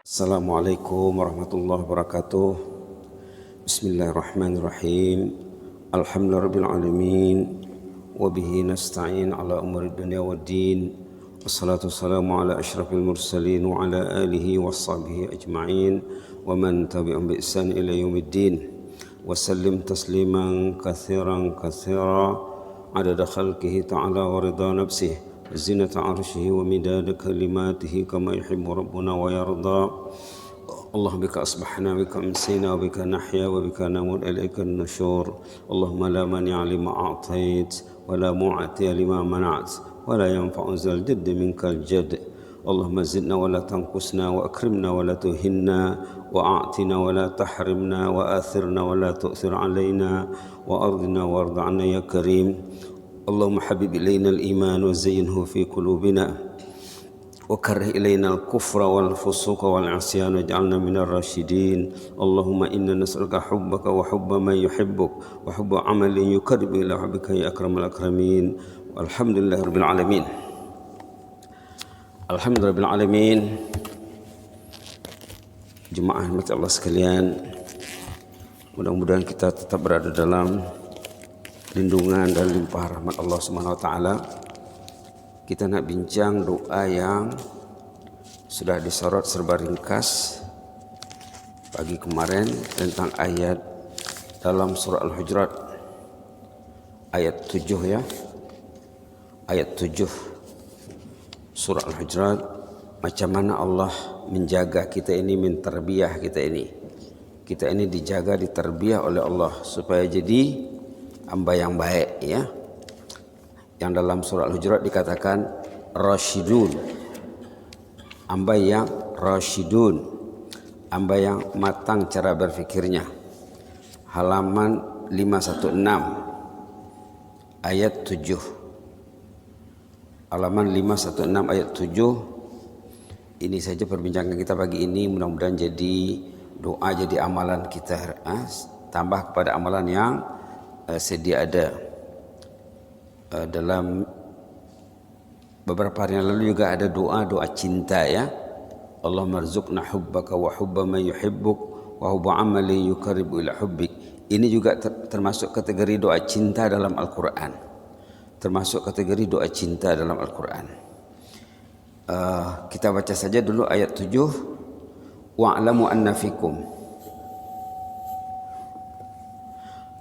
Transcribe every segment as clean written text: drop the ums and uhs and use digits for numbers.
Assalamualaikum warahmatullahi wabarakatuh. Bismillahirrahmanirrahim. Alhamdulillahirabbil alamin wa bihi nasta'in ala umuri dunya waddin. Wassalatu wassalamu ala asyrafil mursalin wa ala alihi washabihi ajma'in wa man tabi'ahum bi ihsan ila yaumiddin. Wa sallim tasliman katsiran adada khalqihi ta'ala wa ridha nafsihi زنة عرشه ومداد كلماته كما يحب ربنا ويرضى. اللهم بك أصبحنا بك أمسينا وبك نحيا وبك نموت إليك النشور. اللهم لا مانع لما أعطيت ولا معطي لما منعت ولا ينفع ذا الجد منك الجد. اللهم زدنا ولا تنقصنا وأكرمنا ولا تهنا وأعطنا ولا تحرمنا وآثرنا ولا تؤثر علينا وأرضنا وارض عنا يا كريم. اللهم حبب إلينا الإيمان وزينه في قلوبنا وكره إلينا الكفر والفسوق والعصيان واجعلنا من الراشدين. اللهم إنا نسألك حبك وحب من يحبك وحب عمل يقرب إلى حبك يا أكرم الأكرمين. والحمد لله رب العالمين. Alhamdulillah rabbil alamin. Jemaah rahmat Allah sekalian, mudah-mudahan kita tetap berada dalam lindungan dan limpah rahmat Allah Subhanahu wa taala. Kita nak bincang doa yang sudah disorot serba ringkas pagi kemarin tentang ayat dalam surah Al-Hujurat ayat 7 ya. Ayat 7 surah Al-Hujurat, macam mana Allah menjaga kita ini, mentarbiyah kita ini. Kita ini dijaga, ditarbiyah oleh Allah supaya jadi hamba yang baik ya. Yang dalam surah Al-Hujurat dikatakan rasyidun, hamba yang rasyidun, hamba yang matang cara berfikirnya. Halaman 516 ayat 7. Halaman 516 ayat 7. Ini saja perbincangan kita pagi ini, mudah-mudahan jadi doa, jadi amalan kita, tambah kepada amalan yang sedia ada. Dalam beberapa hari yang lalu juga ada doa cinta ya. Allahumma rzuqna hubbaka wa hubba man yuhibbuk wa hubba amali yuqarribu ila hubbik. Ini juga termasuk kategori doa cinta dalam Al-Quran. Termasuk kategori doa cinta dalam Al-Quran. Kita baca saja dulu ayat 7. Wa'lamu anna fikum.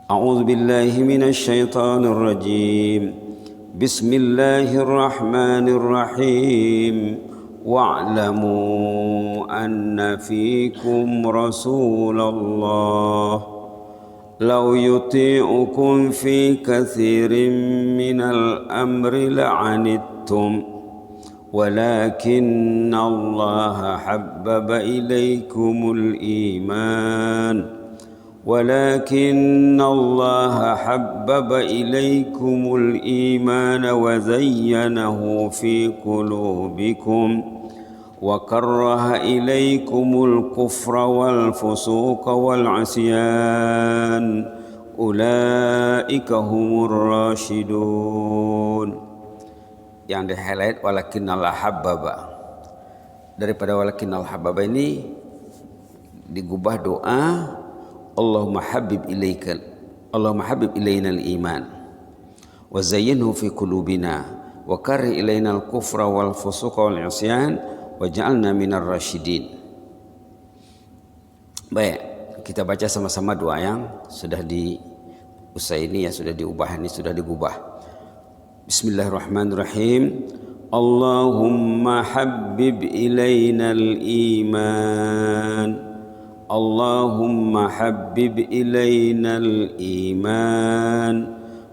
أعوذ بالله من الشيطان الرجيم. بسم الله الرحمن الرحيم. واعلموا أن فيكم رسول الله لو يطيعكم في كثير من الأمر لعنتم ولكن الله حبب إليكم الإيمان ولكن الله حبب إليكم الإيمان وزينه في قلوبكم وكره إليكم الكفر والفسوق والعصيان أولئك هم الراشدون. Yang di-highlight walakinnallah habbaba. Daripada walakinnal habbaba ini digubah doa Allahumma habib ilaina al-iman wa zayyinhu fi qulubina wa karrih ilaina al-kufra wal fusuqa wal isyan waj'alna minar rasyidin. Baik, kita baca sama-sama doa yang sudah diusai ini ya, sudah diubah ini, sudah digubah. Bismillahirrahmanirrahim. Allahumma habib ilaina al-iman. اللهم حبب إلينا الإيمان.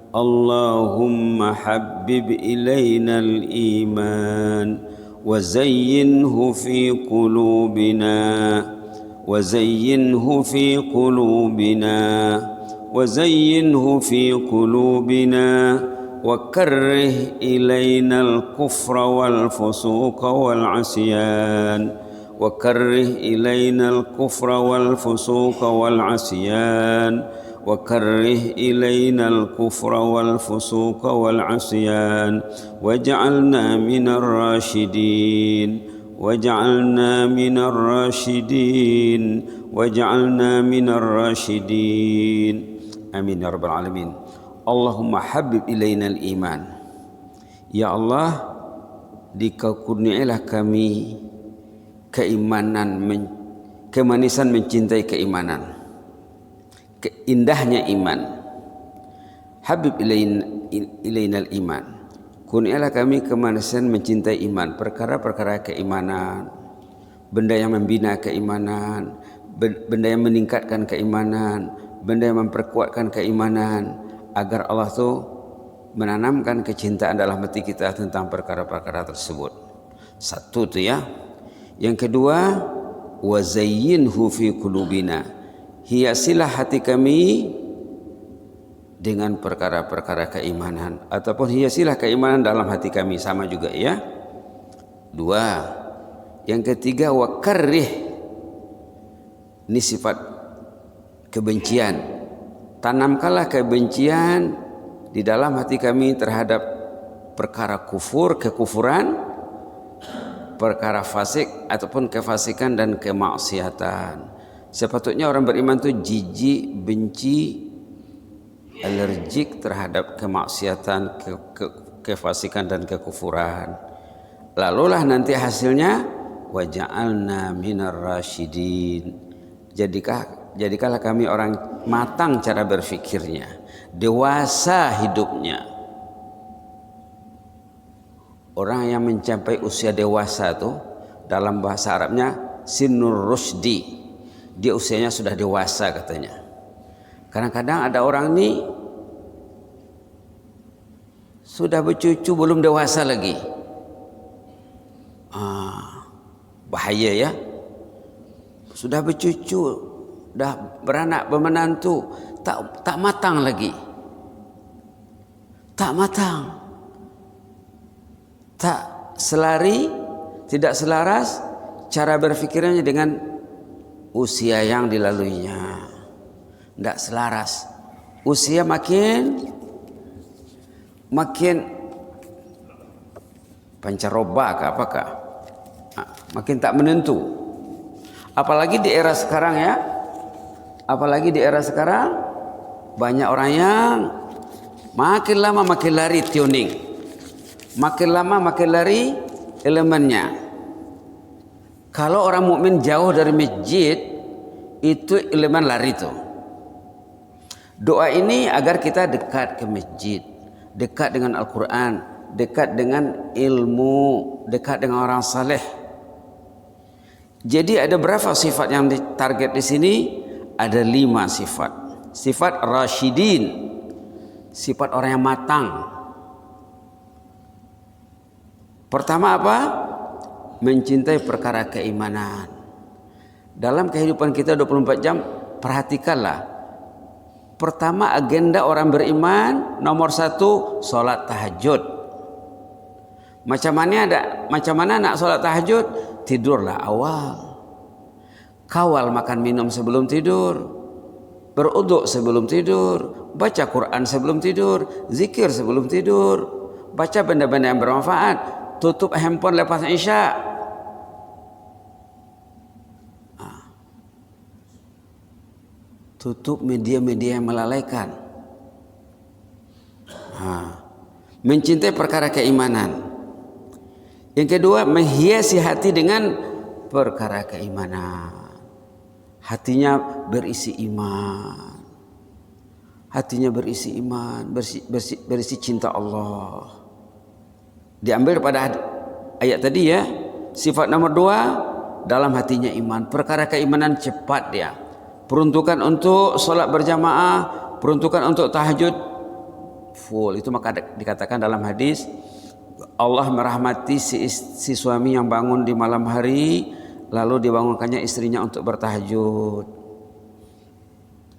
اللهم حبب إلينا الإيمان وزينه في قلوبنا وزينه في قلوبنا وزينه في قلوبنا وكره إلينا الكفر والفسوق والعصيان وكره إلينا الكفر والفسوق والعصيان وكره إلينا الكفر والفسوق والعصيان واجعلنا من الراشدين waj'alna minar rasyidin waj'alna minar rasyidin. Amin ya rabbal alamin. Allahumma habib ilainal iman. Ya Allah, dikaruniailah kami keimanan, kemanisan mencintai keimanan, keindahnya iman. Habib ilainal iman. Kurniailah kami kemanisan mencintai iman, perkara-perkara keimanan, benda yang membina keimanan, benda yang meningkatkan keimanan, benda yang memperkuatkan keimanan, agar Allah tuh menanamkan kecintaan dalam hati kita tentang perkara-perkara tersebut. Satu tu ya. Yang kedua, wa zayyinhu fi qulubina. Hiasilah hati kami dengan perkara-perkara keimanan, ataupun hiasilah keimanan dalam hati kami, sama juga ya. Dua. Yang ketiga, wa karrih. Ini sifat kebencian. Tanamkanlah kebencian di dalam hati kami terhadap perkara kufur, kekufuran, perkara fasik ataupun kefasikan dan kemaksiatan. Sepatutnya orang beriman itu jijik, benci, alergik terhadap kemaksiatan, kefasikan dan kekufuran. Lalulah nanti hasilnya waja'alna minar rasyidin. Jadikanlah kami orang matang cara berfikirnya, dewasa hidupnya. Orang yang mencapai usia dewasa itu dalam bahasa Arabnya sinur rusdi. Dia usianya sudah dewasa katanya. Kadang-kadang ada orang ini sudah bercucu belum dewasa lagi. Bahaya ya. Sudah bercucu, dah beranak, bermenantu, tak matang lagi. Tak matang. Tak selari, tidak selaras cara berfikirnya dengan usia yang dilaluinya. Tidak selaras. Usia makin pancaroba ke apakah? Makin tak menentu. Apalagi di era sekarang ya. Apalagi di era sekarang banyak orang yang makin lama makin lari tuning. Makin lama makin lari elemennya. Kalau orang mukmin jauh dari masjid, itu elemen lari itu. Doa ini agar kita dekat ke masjid, dekat dengan Al-Quran, dekat dengan ilmu, dekat dengan orang saleh. Jadi ada berapa sifat yang ditarget di sini? Ada 5 sifat. Sifat rasyidin, sifat orang yang matang. Pertama apa? Mencintai perkara keimanan. Dalam kehidupan kita 24 jam, perhatikanlah. Pertama agenda orang beriman nomor 1 solat tahajud. Macam mana nak solat tahajud? Tidurlah awal. Kawal makan minum sebelum tidur. Beruduk sebelum tidur. Baca Quran sebelum tidur. Zikir sebelum tidur. Baca benda-benda yang bermanfaat. Tutup handphone lepas isya. Tutup media-media yang melalaikan. Mencintai perkara keimanan. Yang kedua, menghiasi hati dengan perkara keimanan. Hatinya berisi iman. Hatinya berisi iman, berisi cinta Allah. Diambil pada ayat tadi ya. Sifat nomor 2, dalam hatinya iman. Perkara keimanan cepat dia. Peruntukan untuk solat berjamaah, peruntukan untuk tahajud full. Itu maka dikatakan dalam hadis, Allah merahmati si suami yang bangun di malam hari lalu dibangunkannya istrinya untuk bertahajud.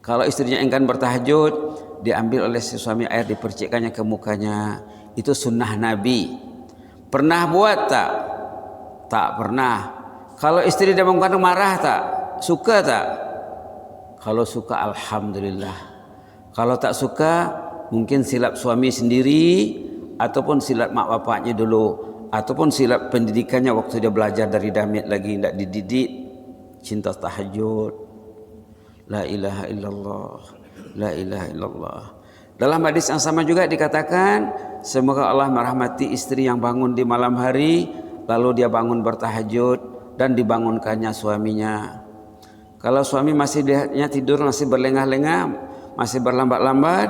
Kalau istrinya enggan bertahajud, diambil oleh si suami air dipercikkannya ke mukanya. Itu sunnah Nabi. Pernah buat tak? Tak pernah. Kalau istri dibangunkan marah tak? Suka tak? Kalau suka alhamdulillah. Kalau tak suka mungkin silap suami sendiri ataupun silap mak bapaknya dulu. ataupun silap pendidikannya waktu dia belajar dari damit lagi tidak dididik, cinta tahajud, la ilaha illallah, la ilaha illallah. Dalam hadis yang sama juga dikatakan, semoga Allah merahmati istri yang bangun di malam hari lalu dia bangun bertahajud dan dibangunkannya suaminya. Kalau suami masih lihatnya tidur, masih berlengah-lengah, masih berlambat-lambat,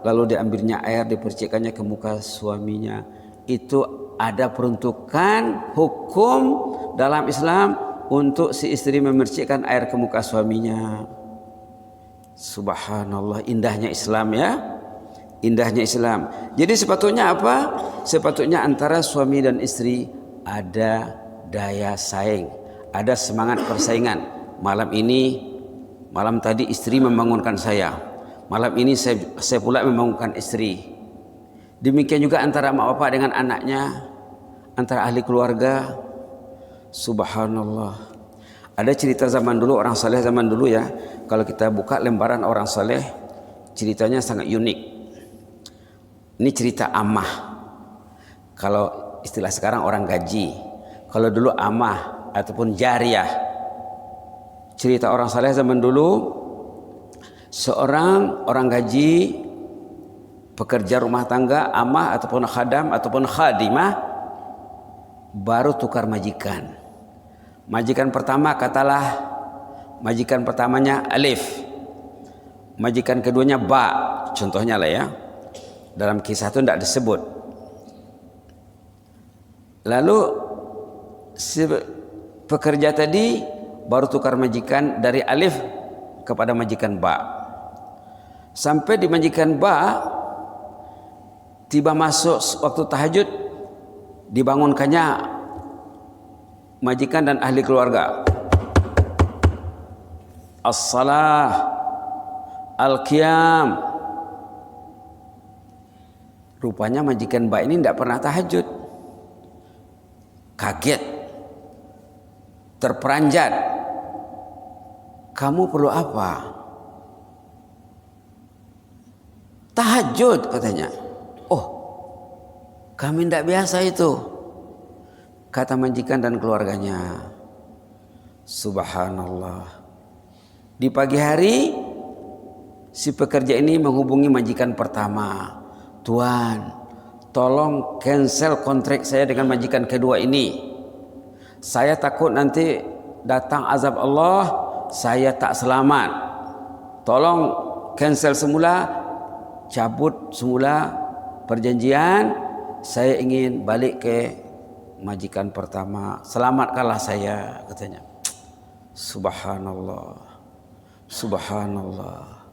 lalu diambilnya air dipercikkannya ke muka suaminya. Itu ada peruntukan hukum dalam Islam untuk si istri memercikkan air ke muka suaminya. Subhanallah, indahnya Islam ya, indahnya Islam. Jadi sepatutnya apa? Sepatutnya antara suami dan istri ada daya saing, ada semangat persaingan. Malam tadi istri membangunkan saya, malam ini saya pula membangunkan istri. Demikian juga antara mak bapak dengan anaknya, antara ahli keluarga. Subhanallah. Ada cerita zaman dulu, orang saleh zaman dulu ya. Kalau kita buka lembaran orang saleh, ceritanya sangat unik. Ini cerita amah. Kalau istilah sekarang orang gaji. Kalau dulu amah ataupun jariah. Cerita orang saleh zaman dulu, seorang orang gaji, pekerja rumah tangga, amah ataupun khadam ataupun khadimah, baru tukar majikan. Majikan pertama katalah majikan pertamanya alif, majikan keduanya ba, contohnya lah ya, dalam kisah itu tidak disebut. Lalu si pekerja tadi baru tukar majikan dari alif kepada majikan ba. Sampai di majikan ba, tiba masuk waktu tahajud, dibangunkannya majikan dan ahli keluarga. As-salah, al-qiyam. Rupanya majikan ba ini tidak pernah tahajud. Kaget, terperanjat. Kamu perlu apa? Tahajud katanya. Oh, kami tidak biasa itu, kata majikan dan keluarganya. Subhanallah. Di pagi hari si pekerja ini menghubungi majikan pertama. Tuan, tolong cancel kontrak saya dengan majikan kedua ini. Saya takut nanti datang azab Allah, saya tak selamat. Tolong cancel semula, cabut semula perjanjian. Saya ingin balik ke majikan pertama, selamatkanlah saya, katanya. Subhanallah, subhanallah.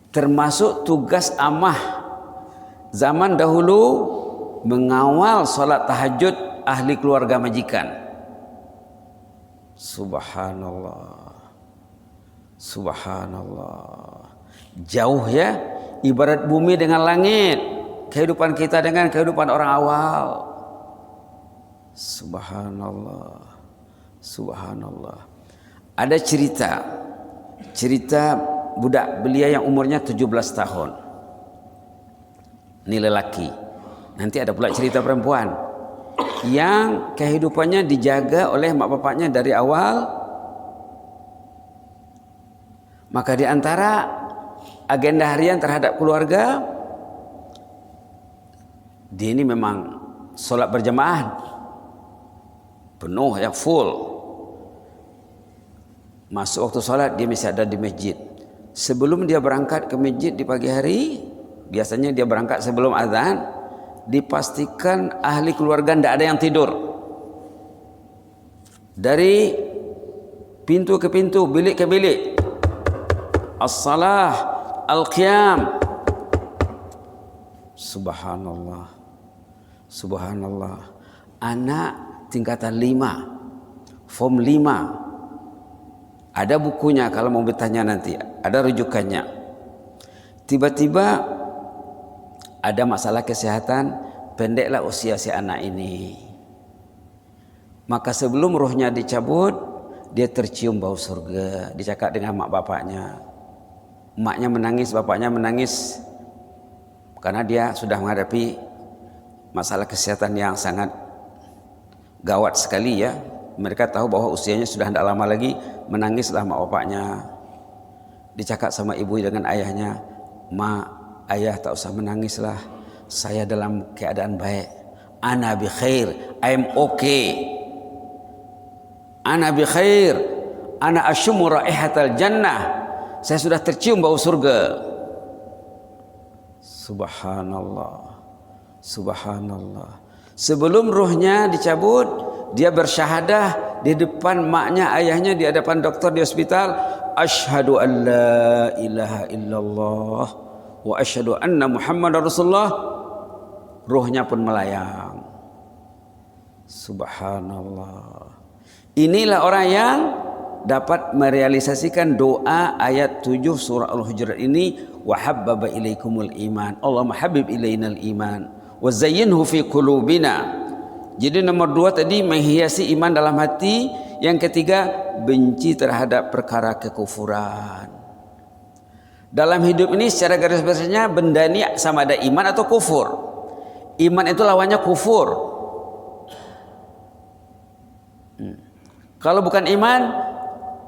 Termasuk tugas amah zaman dahulu mengawal salat tahajud ahli keluarga majikan. Subhanallah, subhanallah. Jauh ya, ibarat bumi dengan langit, kehidupan kita dengan kehidupan orang awal. Subhanallah, subhanallah. Ada cerita budak belia yang umurnya 17 tahun. Ini lelaki. Nanti ada pula cerita perempuan yang kehidupannya dijaga oleh mak bapaknya dari awal. Maka di antara agenda harian terhadap keluarga, dia ini memang solat berjamaah penuh ya, full. Masuk waktu sholat dia mesti ada di masjid. Sebelum dia berangkat ke masjid di pagi hari, biasanya dia berangkat sebelum azan, dipastikan ahli keluarga tidak ada yang tidur. Dari pintu ke pintu, bilik ke bilik, as-salah, al-qiyam. Subhanallah, subhanallah. Anak tingkatan 5, form 5. Ada bukunya kalau mau bertanya nanti, ada rujukannya. Tiba-tiba ada masalah kesehatan, pendeklah usia si anak ini. Maka sebelum ruhnya dicabut, dia tercium bau surga. Dicakap dengan mak bapaknya. Maknya menangis, bapaknya menangis, karena dia sudah menghadapi masalah kesehatan yang sangat Gawat sekali ya. Mereka tahu bahwa usianya sudah tidak lama lagi, menangislah mak bapaknya. Dicakap sama ibu dengan ayahnya, "Ma, ayah tak usah menangislah. Saya dalam keadaan baik. Ana bi khair, I'm okay. Ana bi khair, ana asyumu raihatal jannah." Saya sudah tercium bau surga. Subhanallah. Subhanallah. Sebelum ruhnya dicabut, dia bersyahadah di depan maknya, ayahnya, di hadapan dokter di hospital. Asyhadu an la ilaha illallah wa asyhadu anna Muhammadar Rasulullah. Ruhnya pun melayang. Subhanallah. Inilah orang yang dapat merealisasikan doa ayat 7 surah Al-Hujurat ini, wa habbaba ilaikumul iman. Allahumma habib ilainal iman wa zayyinhu fi qulubina. Jadi nomor 2 tadi menghiasi iman dalam hati, yang ketiga benci terhadap perkara kekufuran. Dalam hidup ini secara garis besarnya benda ini sama ada iman atau kufur. Iman itu lawannya kufur. Kalau bukan iman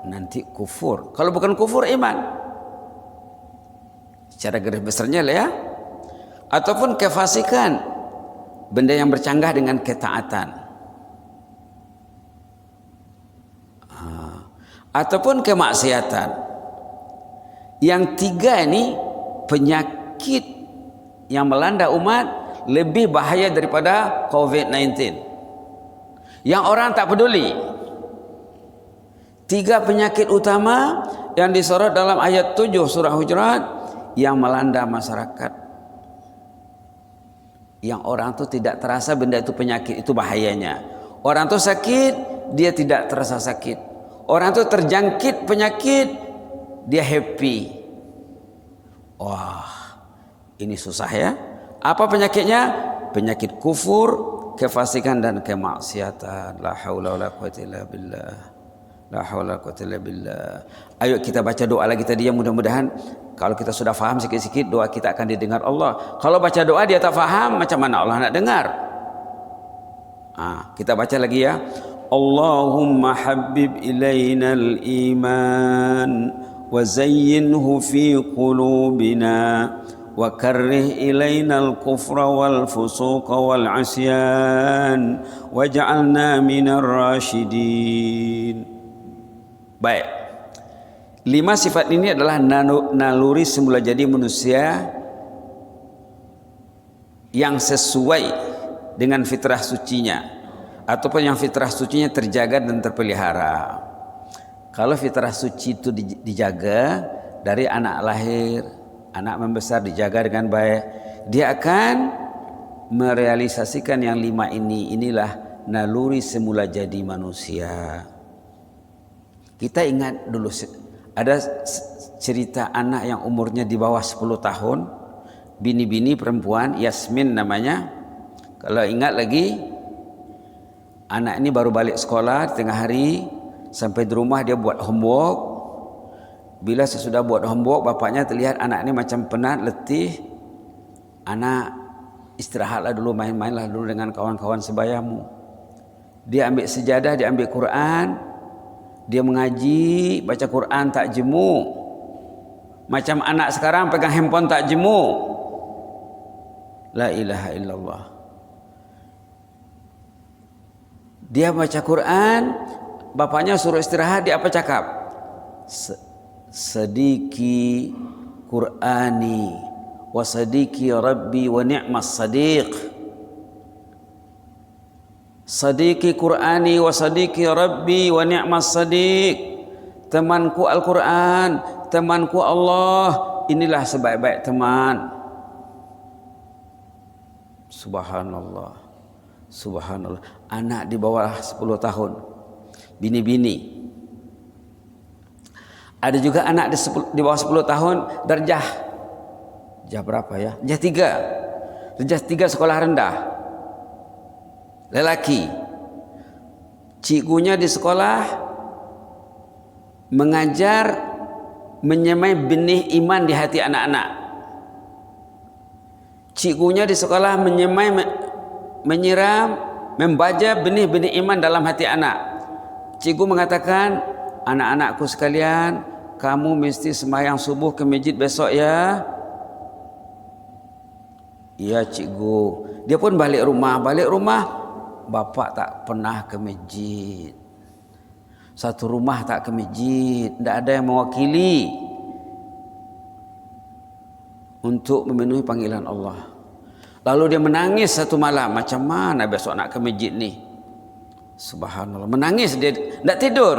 nanti kufur. Kalau bukan kufur, iman. Secara garis besarnya lah ya. Ataupun kefasikan, benda yang bercanggah dengan ketaatan. Ataupun kemaksiatan. Yang tiga ini penyakit yang melanda umat lebih bahaya daripada COVID-19. Yang orang tak peduli. 3 penyakit utama yang disorot dalam ayat 7 surah Hujurat yang melanda masyarakat. Yang orang tu tidak terasa benda itu penyakit, itu bahayanya. Orang tu sakit, dia tidak terasa sakit. Orang tu terjangkit penyakit, dia happy. Wah, ini susah ya. Apa penyakitnya? Penyakit kufur, kefasikan dan kemaksiatan. La haula wala quwwata illa billah. La haula wala quwwata illa billah. Ayo kita baca doa lagi tadi, yang mudah-mudahan kalau kita sudah faham sikit-sikit, doa kita akan didengar Allah. Kalau baca doa dia tak faham, macam mana Allah nak dengar? Kita baca lagi ya. Allahumma habib ilainal iman wa zayyinhu fi qulubina wa karrih ilainal kufra wal fusuqa wal asyan waj'alna minar rasyidin. Baik. 5 sifat ini adalah naluri semula jadi manusia yang sesuai dengan fitrah sucinya, ataupun yang fitrah sucinya terjaga dan terpelihara. Kalau fitrah suci itu dijaga dari anak lahir, anak membesar dijaga dengan baik, dia akan merealisasikan yang 5 ini. Inilah naluri semula jadi manusia. Kita ingat dulu ada cerita anak yang umurnya di bawah 10 tahun, bini-bini perempuan, Yasmin namanya. Kalau ingat lagi, anak ini baru balik sekolah di tengah hari, sampai di rumah dia buat homework. Bila sesudah buat homework, bapaknya terlihat anak ini macam penat, letih. Anak istirahatlah dulu, main-mainlah dulu dengan kawan-kawan sebayamu. Dia ambil sejadah, dia ambil Quran, dia mengaji, baca Quran tak jemu. Macam anak sekarang pegang handphone tak jemu. La ilaha illallah. Dia baca Quran, bapaknya suruh istirahat, dia apa cakap? Sadiki Qur'ani wa sadiki Rabbi wa ni'mas sadiq. Sadiki Qur'ani wa sadiki Rabbi wa ni'mas sadiq. Temanku Al-Quran, temanku Allah, inilah sebaik-baik teman. Subhanallah. Subhanallah. Anak di bawah 10 tahun, bini-bini. Ada juga anak di bawah 10 tahun, darjah berapa ya? Darjah 3 sekolah rendah. Lelaki, cikgunya di sekolah mengajar, menyemai benih iman di hati anak-anak. Cikgunya di sekolah menyemai, menyiram membaca benih-benih iman dalam hati anak. Cikgu mengatakan, anak-anakku sekalian, kamu mesti sembahyang subuh ke masjid besok ya. Iya cikgu. Dia pun balik rumah. Bapak tak pernah ke masjid. Satu rumah tak ke masjid. Tidak ada yang mewakili untuk memenuhi panggilan Allah. Lalu dia menangis satu malam. Macam mana besok nak ke masjid ni? Subhanallah. Menangis dia. Tidak tidur.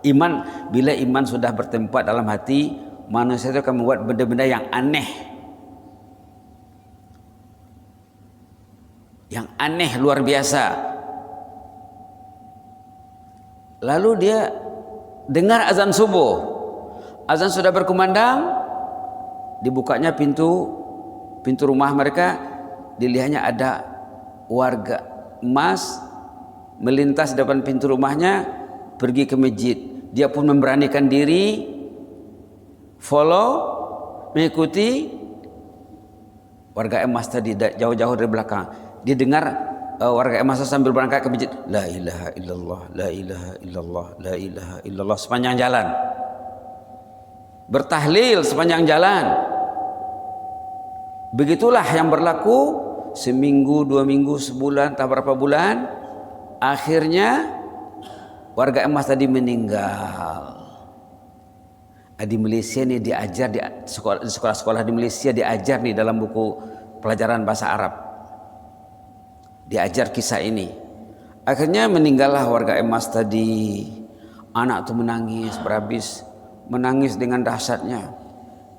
Iman, bila iman sudah bertempat dalam hati, manusia itu akan membuat benda-benda yang aneh. Yang aneh luar biasa. Lalu dia dengar azan subuh. Azan sudah berkumandang, dibukanya pintu rumah mereka, dilihatnya ada warga emas melintas depan pintu rumahnya, pergi ke masjid. Dia pun memberanikan diri mengikuti warga emas tadi jauh-jauh dari belakang. Dia dengar warga emas sambil berangkat ke masjid, la ilaha illallah, la ilaha illallah, la ilaha illallah sepanjang jalan. Bertahlil sepanjang jalan. Begitulah yang berlaku seminggu, 2 minggu, sebulan, tak berapa bulan. Akhirnya warga emas tadi meninggal. Di Malaysia ni diajar di sekolah-sekolah di Malaysia diajar nih dalam buku pelajaran bahasa Arab. Diajar kisah ini. Akhirnya meninggallah warga emas tadi. Anak tu menangis berhabis, menangis dengan dahsyatnya.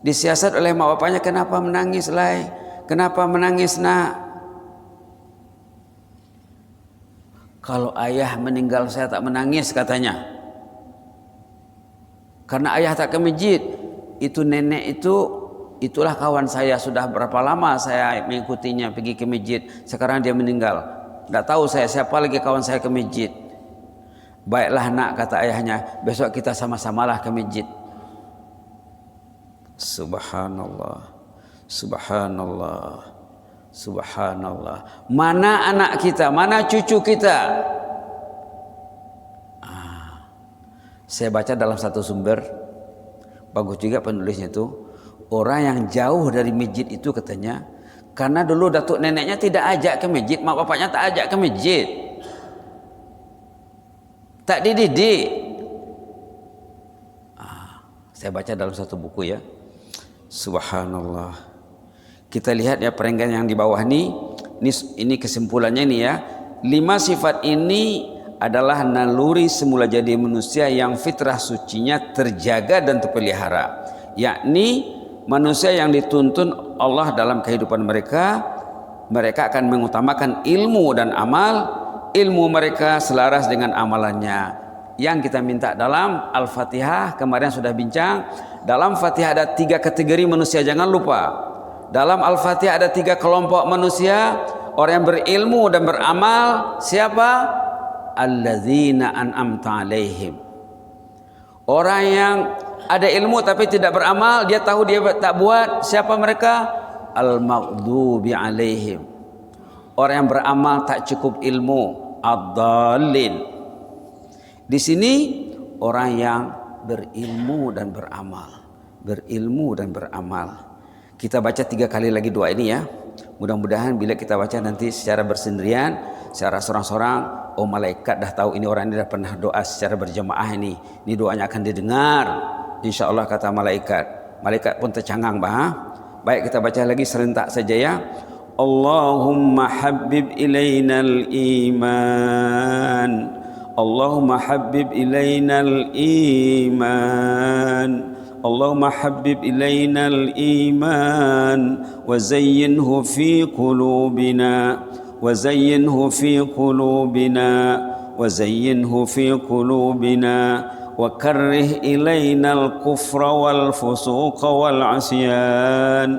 Disiasat oleh mak bapaknya, kenapa menangis Lai? Kenapa menangis nak? Kalau ayah meninggal saya tak menangis katanya. Karena ayah tak ke masjid. Itu nenek itulah kawan saya, sudah berapa lama saya mengikutinya pergi ke masjid. Sekarang dia meninggal. Tak tahu saya siapa lagi kawan saya ke masjid. Baiklah nak, kata ayahnya, besok kita sama-samalah ke masjid. Subhanallah, subhanallah, subhanallah. Mana anak kita, mana cucu kita? Saya baca dalam satu sumber, bagus juga penulisnya itu. Orang yang jauh dari masjid itu katanya, karena dulu datuk neneknya tidak ajak ke masjid, mak bapaknya tak ajak ke masjid, tak dididik. Saya baca dalam satu buku ya. Subhanallah. Kita lihat ya perenggan yang di bawah ini kesimpulannya ini ya. 5 sifat ini adalah naluri semula jadi manusia yang fitrah sucinya terjaga dan terpelihara, yakni manusia yang dituntun Allah dalam kehidupan mereka. Mereka akan mengutamakan ilmu dan amal. Ilmu mereka selaras dengan amalannya. Yang kita minta dalam Al-Fatihah kemarin sudah bincang. Dalam Fatihah ada 3 kategori manusia, jangan lupa. Dalam Al-Fatihah ada 3 kelompok manusia. Orang yang berilmu dan beramal. Siapa? Alladzina an'amta alaihim. Orang yang ada ilmu tapi tidak beramal, dia tahu dia tak buat. Siapa mereka? Al-maghdubi alaihim. Orang yang beramal tak cukup ilmu, ad-dallin. Di sini orang yang berilmu dan beramal, berilmu dan beramal. Kita baca 3 kali lagi doa ini ya. Mudah-mudahan bila kita baca nanti secara bersendirian, secara sorang-sorang, oh malaikat dah tahu ini orang ini dah pernah doa secara berjamaah ini. Ini doanya akan didengar. Insya Allah kata malaikat. Malaikat pun tercangang Baik, kita baca lagi serentak saja ya. Allahumma habib ilainal iman. Allahumma habib ilainal iman. Allahumma habib ilainal iman wa zayyinhu fi qulubina wa zayyinhu fi qulubina wa zayyinhu fi qulubina وكره إلينا الكفر والفسوق والعصيان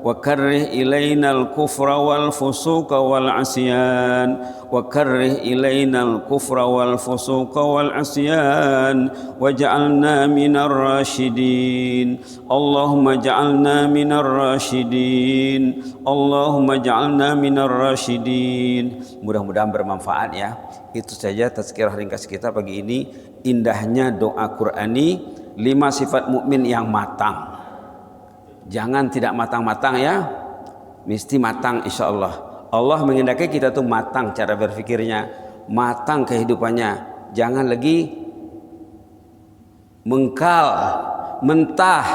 وكره إلينا الكفر والفسوق والعصيان وكره إلينا الكفر والفسوق والعصيان واجعلنا من الراشدين اللهم اجعلنا من الراشدين اللهم اجعلنا من الراشدين. Mudah-mudahan bermanfaat ya. Itu saja tazkirah ringkas kita pagi ini. Indahnya doa Qur'ani 5 sifat mukmin yang matang. Jangan tidak matang-matang ya, mesti matang insya Allah. Allah mengendaki kita tuh matang cara berpikirnya, matang kehidupannya. Jangan lagi mengkal, mentah.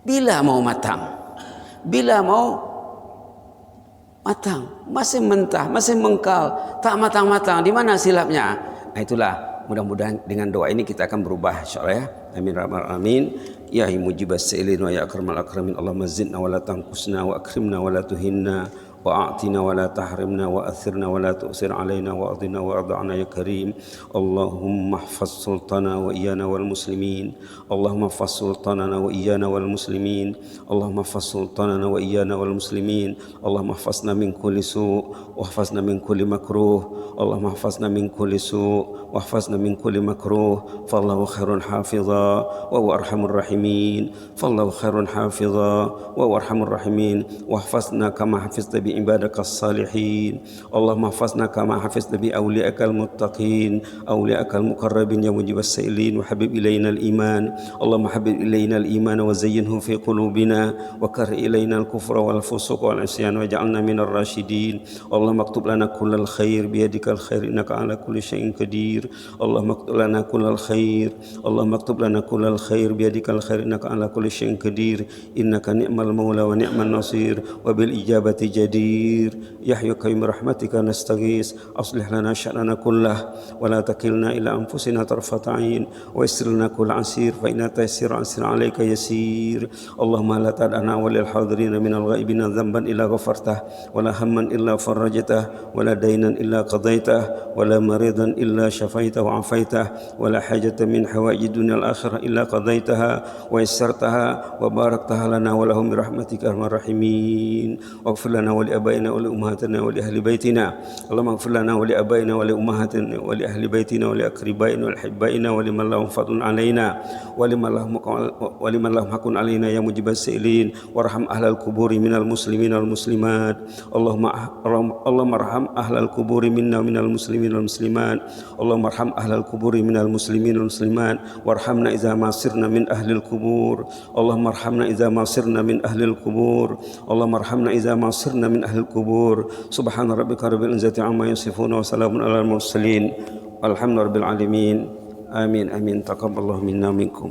Bila mau matang, bila mau matang, masih mentah, masih mengkal, tak matang-matang, di mana silapnya? Nah itulah, mudah-mudahan dengan doa ini kita akan berubah insyaallah ya. Amin rabbal alamin. Ya mujibas sa'ilin wa ya akramal akramin. Allahumma zidna wa la tanqusna wa akrimna wa la tuhinna wa a'tina wa la tahrimna wa athirna wa la tu'sir alaina wa adina wa arda'na ya karim. Allahumma ihfaz sultana wa iyana wal muslimin. Allahumma ihfaz sultanana wa iyana wal muslimin. Allahumma ihfaz sultanana wa iyana wal muslimin. Allahumma ihfazna min kulli su' wa ihfazna min kulli makruh. Allahumma ihfazna min kulli su' wa ihfazna min kulli makruh. Fallahu khairun hafiza wa huwa arhamur rahimin. Fallahu khairun hafiza wa huwa arhamur rahimin. Wa ihfazna kama hafizta بعبادك الصالحين اللهم احفظنا كما حفظت بأوليائك المتقين أوليائك المقربين يا مجيب السائلين وحبب إلينا الإيمان اللهم حبب إلينا الإيمان وزينه في قلوبنا وكره إلينا الكفر والفسوق والعصيان واجعلنا من الراشدين اللهم اكتب لنا كل الخير بيدك الخير إنك على كل شيء قدير اللهم اكتب لنا كل الخير اللهم اكتب لنا كل الخير بيدك الخير إنك على كل شيء قدير إنك نعم المولى ونعم النصير وبالإجابة جدير يا حي قيوم برحمتك نستغيث أصلح لنا شأننا كله ولا تكلنا إلى أنفسنا طرفة عين ويسر لنا كل عسير فإن تيسير عسير عليك يسير اللهم لا تدعنا وللحاضرين من الغائبين ذنبا إلا غفرته ولا هما إلا فرجته ولا دينا إلا قضيته ولا مريضا إلا شفيته وعافيته ولا حاجة من حوائج الدنيا الآخرة إلا قضيتها ويسرتها وباركتها لنا ولهم برحمتك أرحم الراحمين واغفر لنا ولأبائنا ولأمهاتنا ولأهل بيتنا اللهم اغفر لنا ولأبائنا ولأمهاتنا ولأهل بيتنا ولأقربائنا ولأحبائنا ولمن لهم فضل علينا ولمن لهم حق علينا يا مجيب السائلين وارحم أهل القبور من المسلمين والمسلمات اللهم ارحم أهل القبور منا ومن المسلمين والمسلمات اللهم ارحم أهل القبور من المسلمين والمسلمات وارحمنا إذا ما صرنا من أهل القبور اللهم ارحمنا إذا ما صرنا من أهل القبور اللهم ارحمنا إذا ما صرنا من أهل القبور سبحان ربك رب العزة عما يصفون وسلام على المرسلين والحمد لله رب العالمين آمين آمين تقبل الله منا ومنكم.